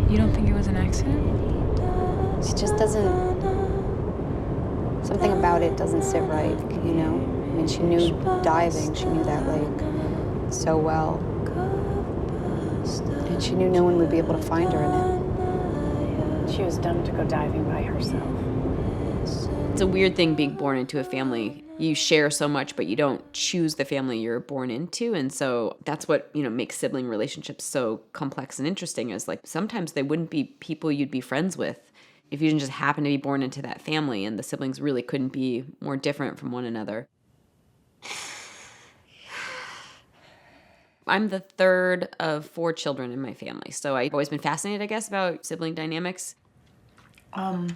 You don't think it was an accident? She just doesn't, something about it doesn't sit right, you know? I mean, she knew diving, she knew that lake so well. And she knew no one would be able to find her in it. She was dumb to go diving by herself. It's a weird thing being born into a family. You share so much, but you don't choose the family you're born into. And so that's what, makes sibling relationships so complex and interesting, is like sometimes they wouldn't be people you'd be friends with if you didn't just happen to be born into that family, and the siblings really couldn't be more different from one another. I'm the third of 4 children in my family, so I've always been fascinated, I guess, about sibling dynamics. I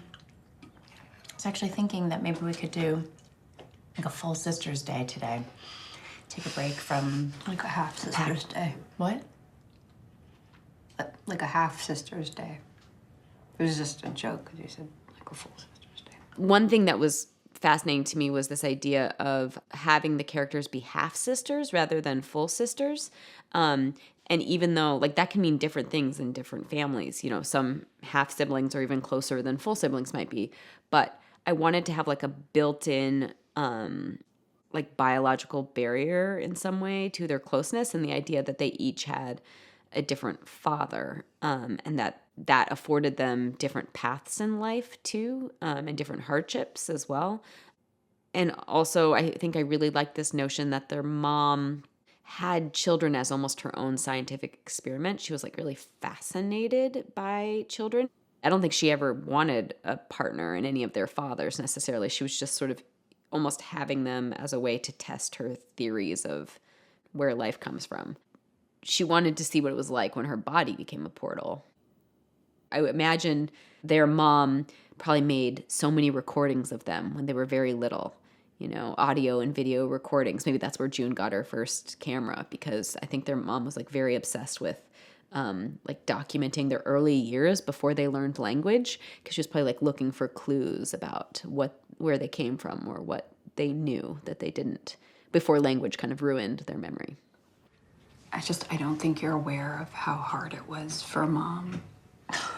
was actually thinking that maybe we could do like a full Sisters Day today. Take a break from... Like a half Sisters Day. What? Like a half Sisters Day. It was just a joke, because you said like a full Sisters Day. One thing that was fascinating to me was this idea of having the characters be half sisters rather than full sisters. And even though, like, that can mean different things in different families, some half siblings are even closer than full siblings might be. But I wanted to have like a built-in, like, biological barrier in some way to their closeness, and the idea that they each had a different father, and that afforded them different paths in life too, and different hardships as well. And also, I think I really liked this notion that their mom had children as almost her own scientific experiment. She was like really fascinated by children. I don't think she ever wanted a partner in any of their fathers necessarily. She was just sort of almost having them as a way to test her theories of where life comes from. She wanted to see what it was like when her body became a portal. I would imagine their mom probably made so many recordings of them when they were very little, audio and video recordings. Maybe that's where June got her first camera, because I think their mom was like very obsessed with like documenting their early years before they learned language, because she was probably like looking for clues about where they came from or what they knew that they didn't, before language kind of ruined their memory. I don't think you're aware of how hard it was for Mom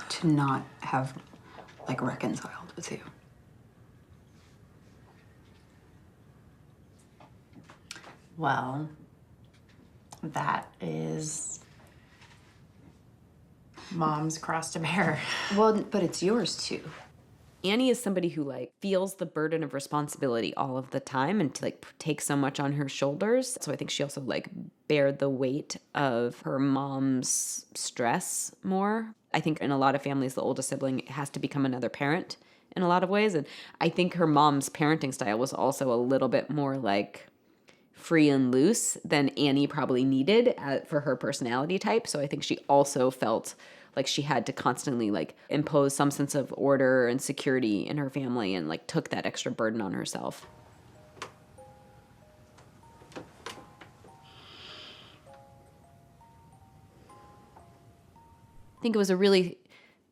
to not have, like, reconciled with you. Well, that is Mom's cross to bear. Well, but it's yours too. Annie is somebody who like feels the burden of responsibility all of the time and to like take so much on her shoulders. So I think she also like bared the weight of her mom's stress more. I think in a lot of families, the oldest sibling has to become another parent in a lot of ways. And I think her mom's parenting style was also a little bit more like free and loose than Annie probably needed for her personality type. So I think she also felt like she had to constantly like impose some sense of order and security in her family, and like took that extra burden on herself. I think it was a really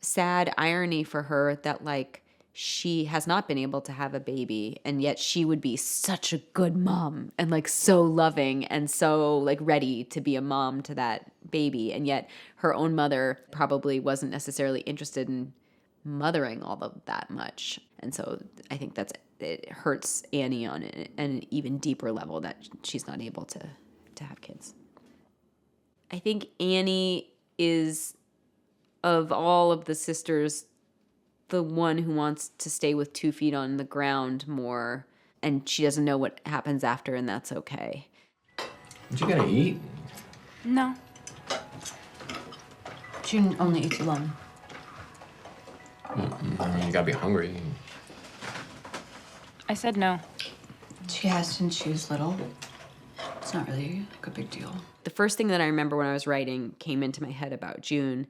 sad irony for her that like she has not been able to have a baby, and yet she would be such a good mom and like so loving and so like ready to be a mom to that baby, and yet her own mother probably wasn't necessarily interested in mothering all of that much. And so I think it hurts Annie on an even deeper level that she's not able to have kids. I think Annie is, of all of the sisters, the one who wants to stay with 2 feet on the ground more, and she doesn't know what happens after, and that's okay. What you gonna eat? No. June only eats alone. I mean, you gotta be hungry. I said no. She has since she was little. It's not really like a big deal. The first thing that I remember when I was writing came into my head about June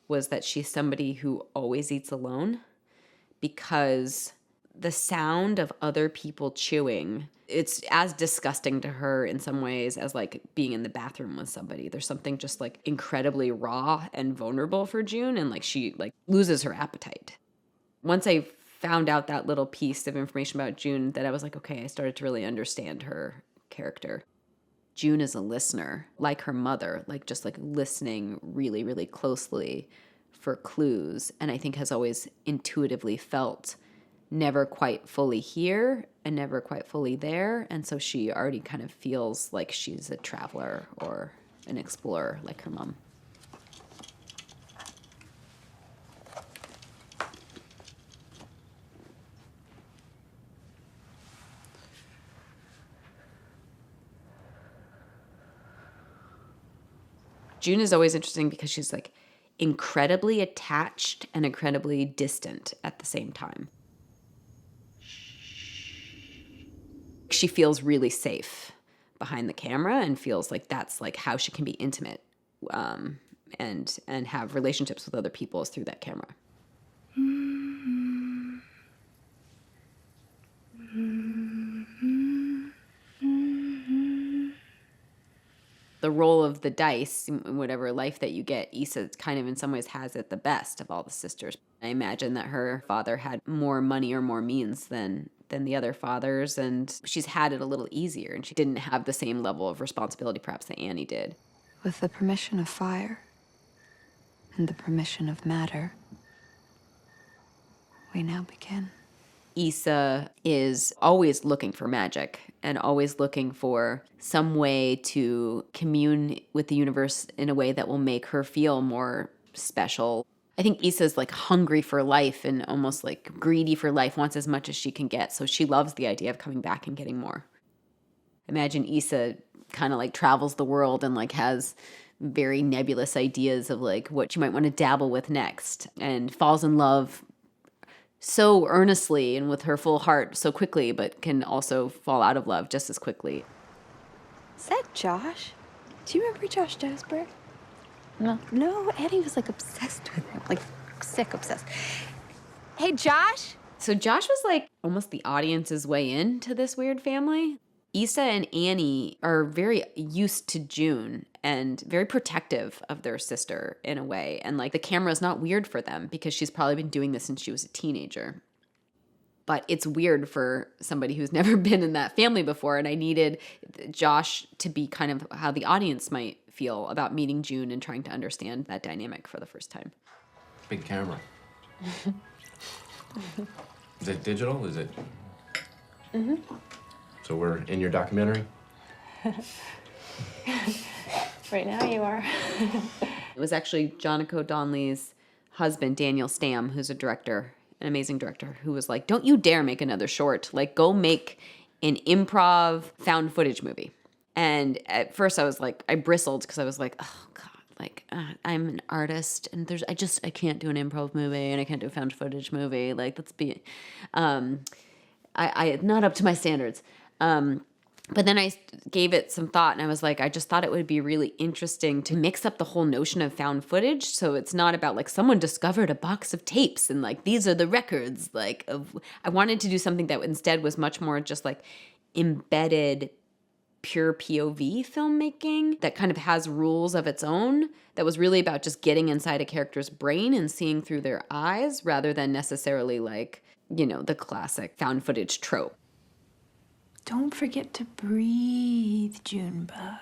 was that she's somebody who always eats alone, because the sound of other people chewing, it's as disgusting to her in some ways as like being in the bathroom with somebody. There's something just like incredibly raw and vulnerable for June, and like she like loses her appetite. Once I found out that little piece of information about June, that I was like, okay, I started to really understand her character. June is a listener, like her mother, like just like listening really, really closely for clues, and I think has always intuitively felt never quite fully here and never quite fully there. And so she already kind of feels like she's a traveler or an explorer like her mom. June is always interesting because she's like incredibly attached and incredibly distant at the same time. She feels really safe behind the camera and feels like that's like how she can be intimate and have relationships with other people is through that camera. The roll of the dice, whatever life that you get, Issa kind of in some ways has it the best of all the sisters. I imagine that her father had more money or more means than the other fathers, and she's had it a little easier, and she didn't have the same level of responsibility perhaps that Annie did. With the permission of fire and the permission of matter, we now begin. Issa is always looking for magic and always looking for some way to commune with the universe in a way that will make her feel more special. I think Issa's like hungry for life and almost like greedy for life, wants as much as she can get. So she loves the idea of coming back and getting more. Imagine Issa kind of like travels the world and like has very nebulous ideas of like what she might want to dabble with next and falls in love so earnestly and with her full heart so quickly, but can also fall out of love just as quickly. Is that Josh? Do you remember Josh Jasper? No. No, Eddie was like obsessed with him, like sick obsessed. Hey, Josh? So Josh was like almost the audience's way into this weird family. Issa and Annie are very used to June and very protective of their sister in a way. And like the camera is not weird for them because she's probably been doing this since she was a teenager. But it's weird for somebody who's never been in that family before. And I needed Josh to be kind of how the audience might feel about meeting June and trying to understand that dynamic for the first time. Big camera. Is it digital? Is it? Mm-hmm. So we're in your documentary? Right now you are. It was actually Jonako Donley's husband, Daniel Stam, who's a director, an amazing director, who was like, don't you dare make another short. Like, go make an improv found footage movie. And at first I was like, I bristled because I was like, oh, God. Like, I'm an artist, and I can't do an improv movie, and I can't do a found footage movie. Like, let's be, I not up to my standards. But then I gave it some thought, and I was like, I just thought it would be really interesting to mix up the whole notion of found footage. So it's not about like someone discovered a box of tapes and like these are the records. Like, I wanted to do something that instead was much more just like embedded pure POV filmmaking that kind of has rules of its own, that was really about just getting inside a character's brain and seeing through their eyes rather than necessarily like, you know, the classic found footage trope. Don't forget to breathe, Junebug.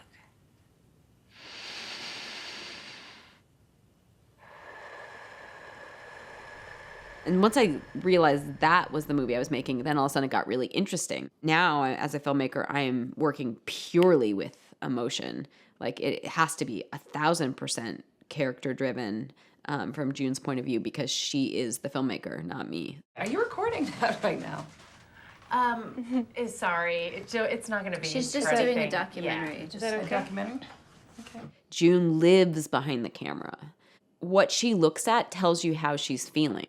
And once I realized that was the movie I was making, then all of a sudden it got really interesting. Now, as a filmmaker, I am working purely with emotion. Like, it has to be 1,000% character-driven from June's point of view because she is the filmmaker, not me. Are you recording that right now? Sorry, it's not going to be. She's just for doing a anything. documentary. Is that a documentary? Okay. June lives behind the camera. What she looks at tells you how she's feeling.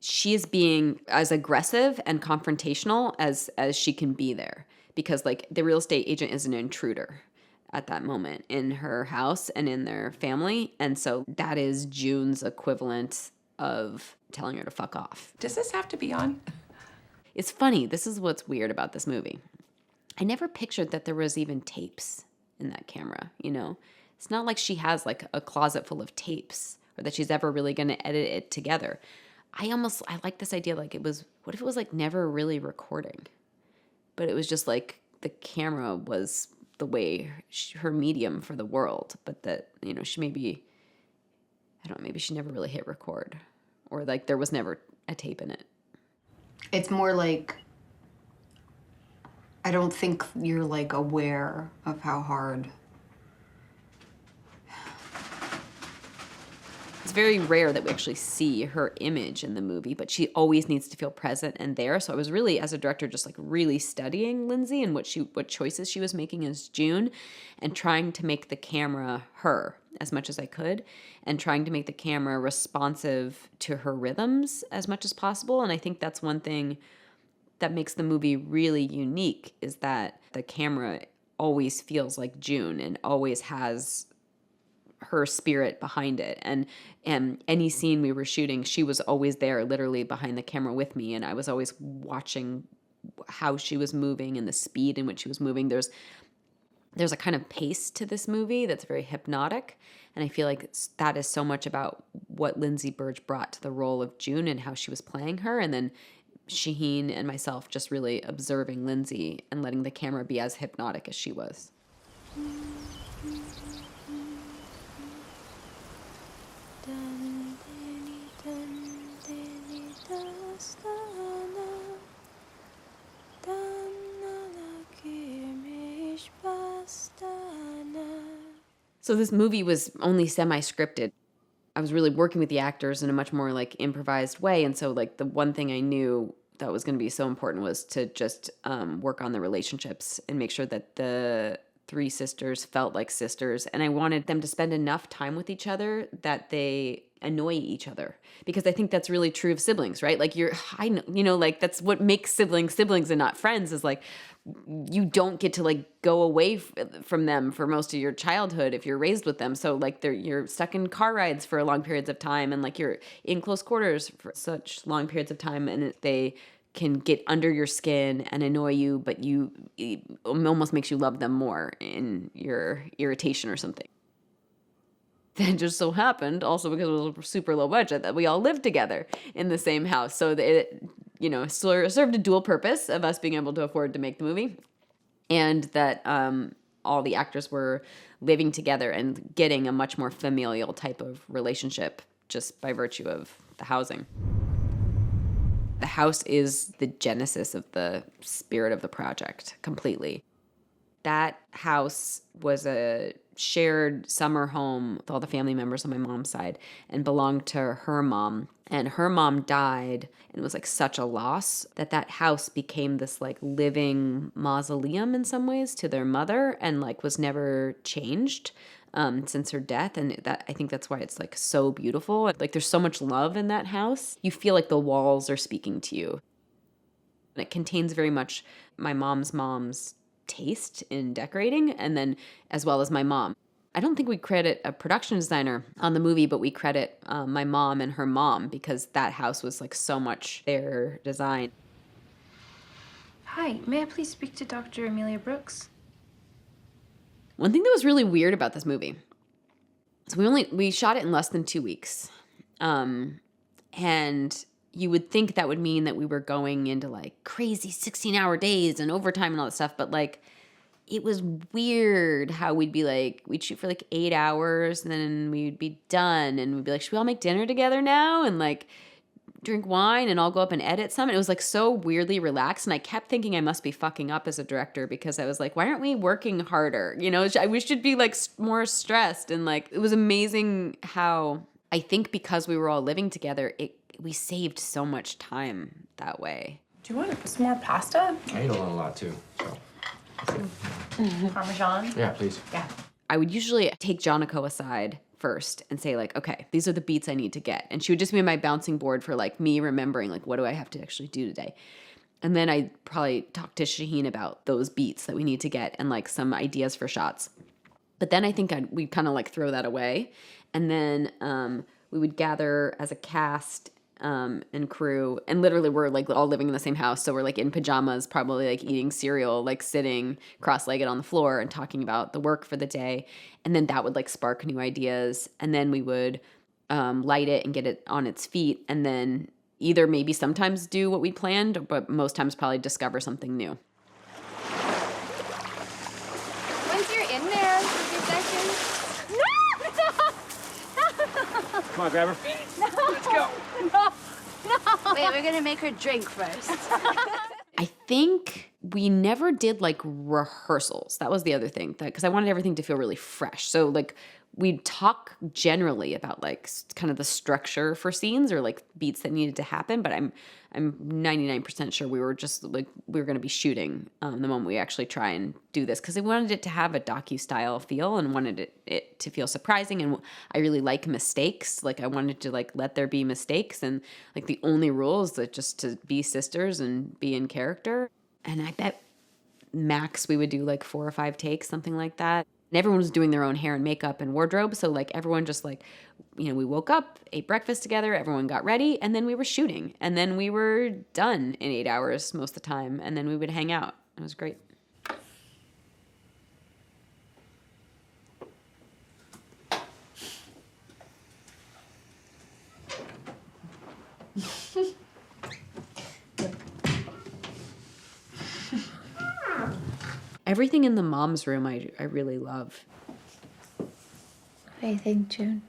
She is being as aggressive and confrontational as she can be there because like the real estate agent is an intruder at that moment in her house and in their family. And so that is June's equivalent of telling her to fuck off. Does this have to be on? It's funny. This is what's weird about this movie. I never pictured that there was even tapes in that camera, you know? It's not like she has like a closet full of tapes or that she's ever really going to edit it together. I like this idea like what if it was like never really recording? But it was just like the camera was the way, her medium for the world. But that, you know, she maybe I don't know, maybe she never really hit record, or like there was never a tape in it. It's more like, I don't think you're like aware of how hard. It's very rare that we actually see her image in the movie, but she always needs to feel present and there. So I was really, as a director, just like really studying Lindsay and what choices she was making as June, and trying to make the camera her as much as I could, and trying to make the camera responsive to her rhythms as much as possible. And I think that's one thing that makes the movie really unique, is that the camera always feels like June and always has her spirit behind it. And any scene we were shooting, she was always there, literally behind the camera with me, and I was always watching how she was moving and the speed in which she was moving. There's a kind of pace to this movie that's very hypnotic, and I feel like that is so much about what Lindsay Burdge brought to the role of June and how she was playing her, and then Shaheen and myself just really observing Lindsay and letting the camera be as hypnotic as she was. So this movie was only semi-scripted. I was really working with the actors in a much more like improvised way. And so like the one thing I knew that was going to be so important was to just work on the relationships and make sure that the three sisters felt like sisters. And I wanted them to spend enough time with each other that they annoy each other, because I think that's really true of siblings, right? Like like that's what makes siblings and not friends, is like you don't get to like go away from them for most of your childhood if you're raised with them. So like you're stuck in car rides for long periods of time, and like you're in close quarters for such long periods of time, and they can get under your skin and annoy you, but it almost makes you love them more in your irritation or something. That just so happened, also because it was super low budget, that we all lived together in the same house. So it, served a dual purpose of us being able to afford to make the movie, and that all the actors were living together and getting a much more familial type of relationship just by virtue of the housing. The house is the genesis of the spirit of the project completely. That house was a shared summer home with all the family members on my mom's side and belonged to her mom. And her mom died, and it was like such a loss that house became this like living mausoleum in some ways to their mother, and like was never changed since her death. And I think that's why it's like so beautiful. Like there's so much love in that house. You feel like the walls are speaking to you. And it contains very much my mom's taste in decorating, and then as well as my mom. I don't think we credit a production designer on the movie, but we credit my mom and her mom, because that house was like so much their design. Hi, may I please speak to Dr. Amelia Brooks? One thing that was really weird about this movie, so we shot it in less than 2 weeks, and you would think that would mean that we were going into like crazy 16-hour days and overtime and all that stuff. But like, it was weird how we'd shoot for like 8 hours, and then we'd be done, and we'd be like, should we all make dinner together now? And like drink wine and I'll go up and edit some. And it was like so weirdly relaxed. And I kept thinking I must be fucking up as a director, because I was like, why aren't we working harder? We should be like more stressed. And like, it was amazing how I think because we were all living together, we saved so much time that way. Do you want some more pasta? I eat a lot too, so. Parmesan? Yeah, please. Yeah. I would usually take Jonako aside first and say like, okay, these are the beats I need to get. And she would just be my bouncing board for like me remembering like, what do I have to actually do today? And then I'd probably talk to Shaheen about those beats that we need to get and like some ideas for shots. But then I think we'd kind of like throw that away. And then we would gather as a cast and crew, and literally we're like all living in the same house, so we're like in pajamas, probably like eating cereal, like sitting cross-legged on the floor and talking about the work for the day. And then that would like spark new ideas, and then we would light it and get it on its feet, and then either maybe sometimes do what we planned, but most times probably discover something new. Once you're in there for 2 seconds. No! Come on, grab her. Let's go. No. Wait, we're gonna make her drink first. I think we never did like rehearsals. That was the other thing, because I wanted everything to feel really fresh. So like we'd talk generally about like kind of the structure for scenes or like beats that needed to happen, but I'm 99% sure we were just like we were going to be shooting the moment we actually try and do this, because I wanted it to have a docu-style feel and wanted it to feel surprising. And I really like mistakes. Like I wanted to like let there be mistakes, and like the only rule is that just to be sisters and be in character. And I bet max we would do like 4 or 5 takes, something like that. And everyone was doing their own hair and makeup and wardrobe. So like everyone just like, we woke up, ate breakfast together, everyone got ready, and then we were shooting. And then we were done in 8 hours most of the time. And then we would hang out. It was great. Everything in the mom's room I really love. What do you think, June?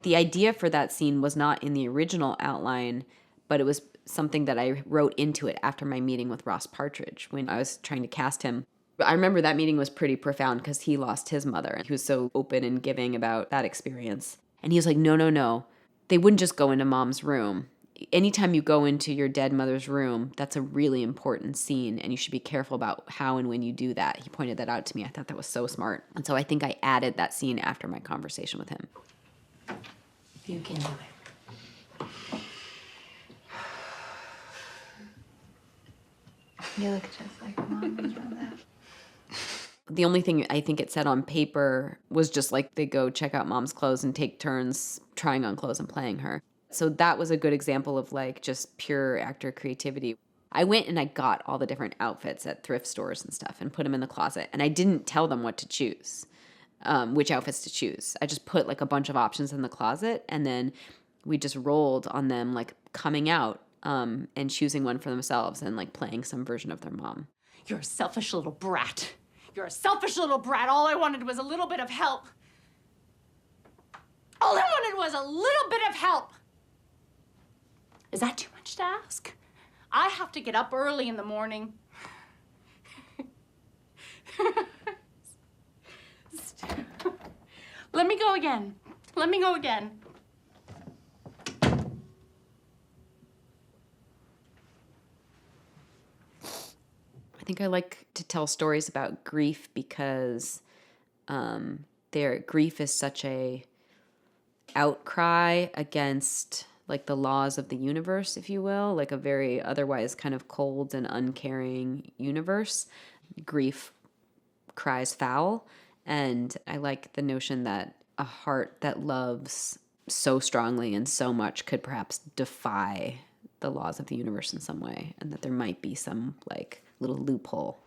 The idea for that scene was not in the original outline, but it was something that I wrote into it after my meeting with Ross Partridge when I was trying to cast him. I remember that meeting was pretty profound because he lost his mother, and he was so open and giving about that experience. And he was like, no. They wouldn't just go into mom's room. Anytime you go into your dead mother's room, that's a really important scene, and you should be careful about how and when you do that. He pointed that out to me. I thought that was so smart. And so I think I added that scene after my conversation with him. You can do it. You look just like mom, you know that. The only thing I think it said on paper was just like they go check out mom's clothes and take turns trying on clothes and playing her. So that was a good example of like just pure actor creativity. I went and I got all the different outfits at thrift stores and stuff and put them in the closet. And I didn't tell them what to choose, which outfits to choose. I just put like a bunch of options in the closet, and then we just rolled on them like coming out and choosing one for themselves and like playing some version of their mom. You're a selfish little brat. You're a selfish little brat. All I wanted was a little bit of help. All I wanted was a little bit of help. Is that too much to ask? I have to get up early in the morning. Let me go again. Let me go again. I think I like to tell stories about grief because their grief is such a outcry against like the laws of the universe, if you will, like a very otherwise kind of cold and uncaring universe. Grief cries foul. And I like the notion that a heart that loves so strongly and so much could perhaps defy the laws of the universe in some way, and that there might be some like little loophole.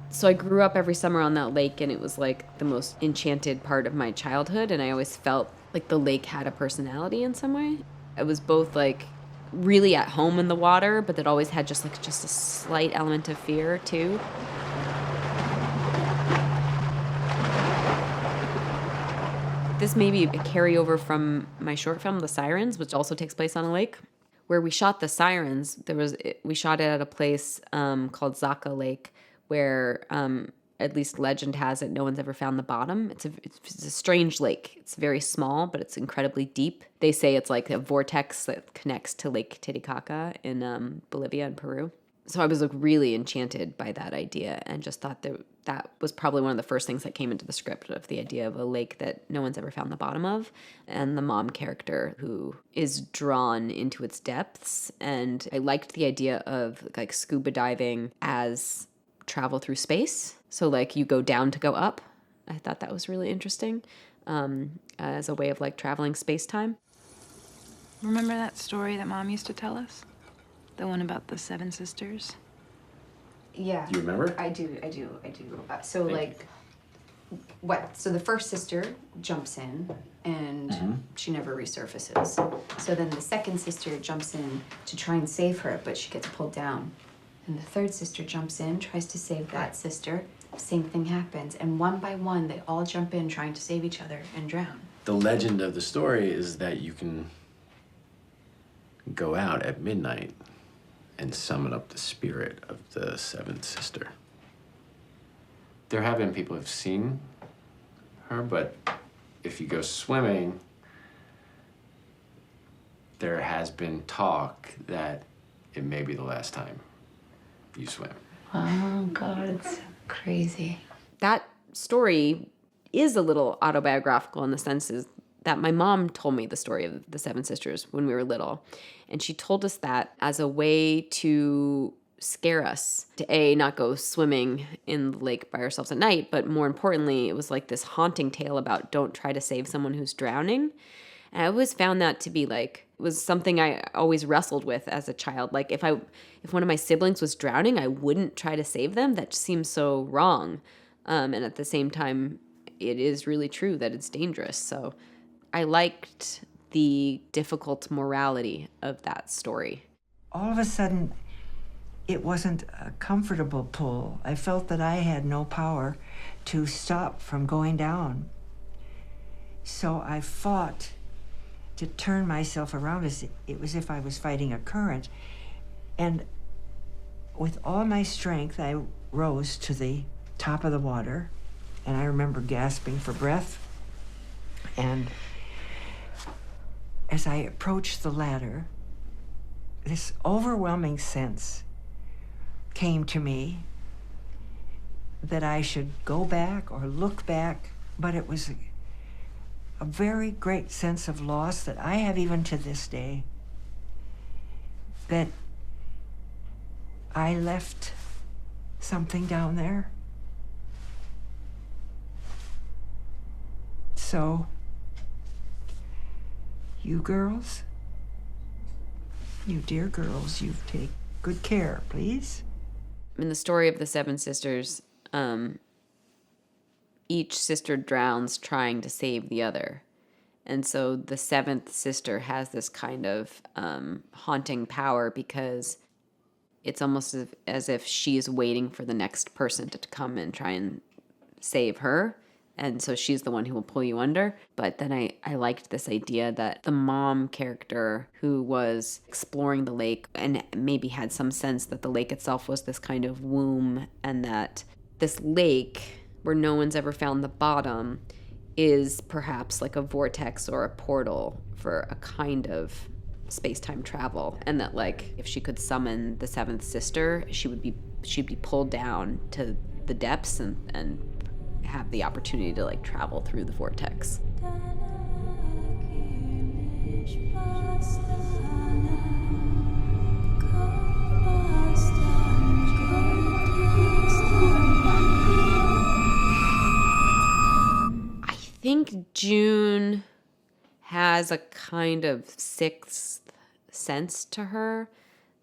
So I grew up every summer on that lake, and it was like the most enchanted part of my childhood, and I always felt like the lake had a personality in some way. I was both like really at home in the water, but that always had just a slight element of fear too. This may be a carryover from my short film, The Sirens, which also takes place on a lake. Where we shot The Sirens, we shot it at a place called Zaka Lake, where at least legend has it, no one's ever found the bottom. It's a strange lake. It's very small, but it's incredibly deep. They say it's like a vortex that connects to Lake Titicaca in Bolivia and Peru. So I was like really enchanted by that idea, and just thought that was probably one of the first things that came into the script, of the idea of a lake that no one's ever found the bottom of, and the mom character who is drawn into its depths. And I liked the idea of like scuba diving as travel through space. So like you go down to go up. I thought that was really interesting as a way of like traveling space-time. Remember that story that Mom used to tell us? The one about the 7 sisters? Yeah. Do you remember? I do. So like, what? So the first sister jumps in, and she never resurfaces. So then the second sister jumps in to try and save her, but she gets pulled down. And the third sister jumps in, tries to save that sister. Same thing happens. And one by one, they all jump in trying to save each other and drown. The legend of the story is that you can go out at midnight and summon up the spirit of the seventh sister. There have been people who've seen her, but if you go swimming, there has been talk that it may be the last time you swim. Oh, God, it's so crazy. That story is a little autobiographical in the sense is that my mom told me the story of the Seven Sisters when we were little. And she told us that as a way to scare us to not go swimming in the lake by ourselves at night, but more importantly, it was like this haunting tale about don't try to save someone who's drowning. And I always found that to be like, it was something I always wrestled with as a child. Like if one of my siblings was drowning, I wouldn't try to save them. That just seems so wrong. And at the same time, it is really true that it's dangerous. So I liked the difficult morality of that story. All of a sudden, it wasn't a comfortable pull. I felt that I had no power to stop from going down. So I fought to turn myself around. It was as if I was fighting a current. And with all my strength, I rose to the top of the water, and I remember gasping for breath. And as I approached the ladder, this overwhelming sense came to me that I should go back or look back, but it was a very great sense of loss that I have even to this day, that I left something down there. So, you girls, you dear girls, you take good care, please. In the story of the Seven Sisters, each sister drowns trying to save the other. And so the seventh sister has this kind of haunting power because it's almost as if she's waiting for the next person to come and try and save her. And so she's the one who will pull you under. But then I liked this idea that the mom character who was exploring the lake and maybe had some sense that the lake itself was this kind of womb, and that this lake where no one's ever found the bottom is perhaps like a vortex or a portal for a kind of space-time travel. And that like if she could summon the seventh sister, she'd be pulled down to the depths and have the opportunity to like travel through the vortex. I think June has a kind of sixth sense to her,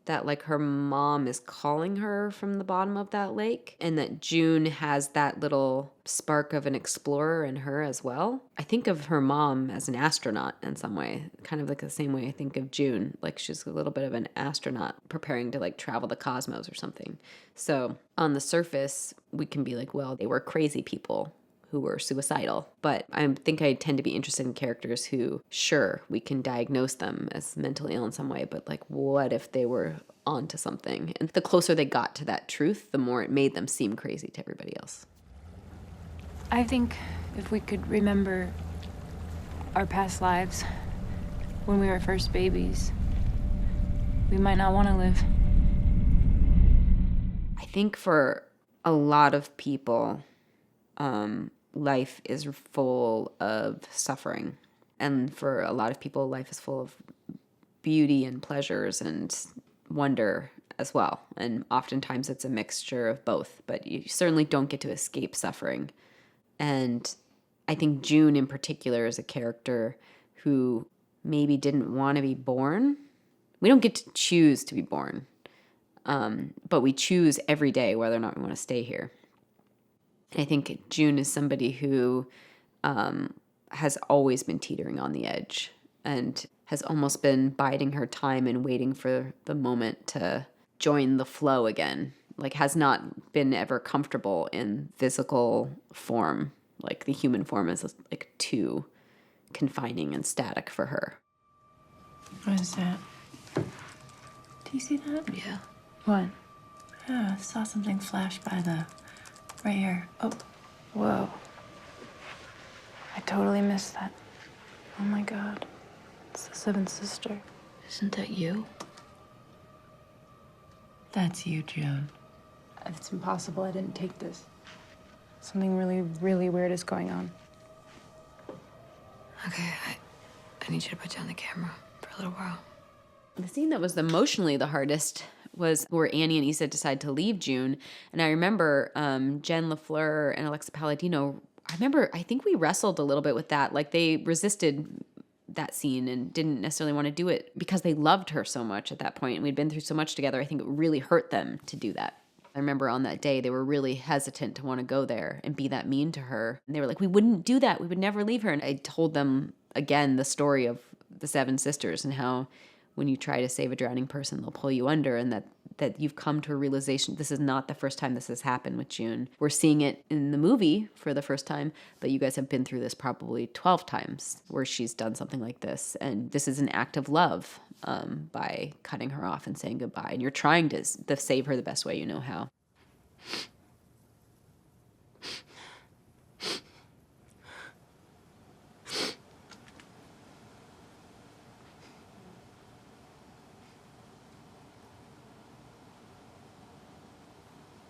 that like her mom is calling her from the bottom of that lake, and that June has that little spark of an explorer in her as well. I think of her mom as an astronaut in some way, kind of like the same way I think of June, like she's a little bit of an astronaut preparing to like travel the cosmos or something. So on the surface, we can be like, well, they were crazy people who were suicidal. But I think I tend to be interested in characters who, sure, we can diagnose them as mentally ill in some way, but like, what if they were onto something? And the closer they got to that truth, the more it made them seem crazy to everybody else. I think if we could remember our past lives when we were first babies, we might not want to live. I think for a lot of people, life is full of suffering. And for a lot of people, life is full of beauty and pleasures and wonder as well. And oftentimes it's a mixture of both, but you certainly don't get to escape suffering. And I think June in particular is a character who maybe didn't want to be born. We don't get to choose to be born, but we choose every day whether or not we want to stay here. And I think June is somebody who has always been teetering on the edge and has almost been biding her time and waiting for the moment to join the flow again. Like, has not been ever comfortable in physical form. Like, the human form is like too confining and static for her. What is that? Do you see that? Yeah. What? Yeah, I saw something flash by right here. Oh, Whoa. I totally missed that. Oh my God. It's the seventh sister. Isn't that you? that's you, June. It's impossible. I didn't take this. Something really, really weird is going on. Okay, I need you to put down the camera for a little while. The scene that was emotionally the hardest was where Annie and Issa decide to leave June. And I remember Jen Lafleur and Aleksa Palladino, I think we wrestled a little bit with that. Like, they resisted that scene and didn't necessarily want to do it because they loved her so much at that point. And we'd been through so much together. I think it really hurt them to do that. I remember on that day, they were really hesitant to want to go there and be that mean to her. And they were like, we wouldn't do that. We would never leave her. And I told them again the story of the seven sisters and how when you try to save a drowning person, they'll pull you under, and that you've come to a realization this is not the first time this has happened with June. We're seeing it in the movie for the first time, but you guys have been through this probably 12 times where she's done something like this. And this is an act of love by cutting her off and saying goodbye. And you're trying to save her the best way you know how.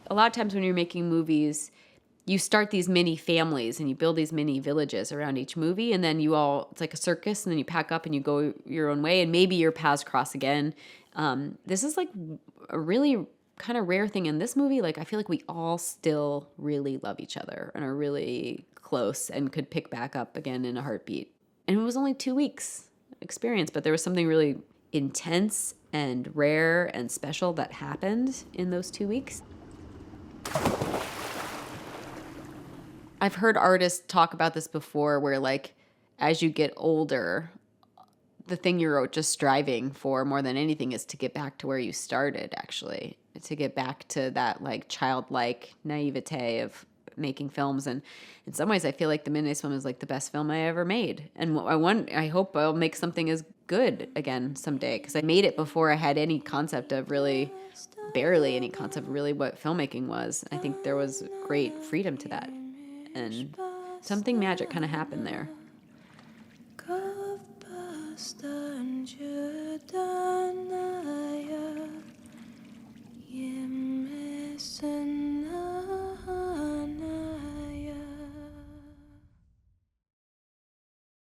A lot of times when you're making movies, you start these mini families and you build these mini villages around each movie, and then it's like a circus, and then you pack up and you go your own way, and maybe your paths cross again. This is like a really kind of rare thing in this movie. Like, I feel like we all still really love each other and are really close and could pick back up again in a heartbeat. And it was only 2 weeks experience, but there was something really intense and rare and special that happened in those 2 weeks. I've heard artists talk about this before where, like, as you get older, the thing you're just striving for more than anything is to get back to where you started, actually. To get back to that, like, childlike naivete of making films. And in some ways, I feel like The Midnight Swim is, like, the best film I ever made. And I hope I'll make something as good again someday, because I made it before I had any concept of barely any concept of really what filmmaking was. I think there was great freedom to that. And something magic kind of happened there.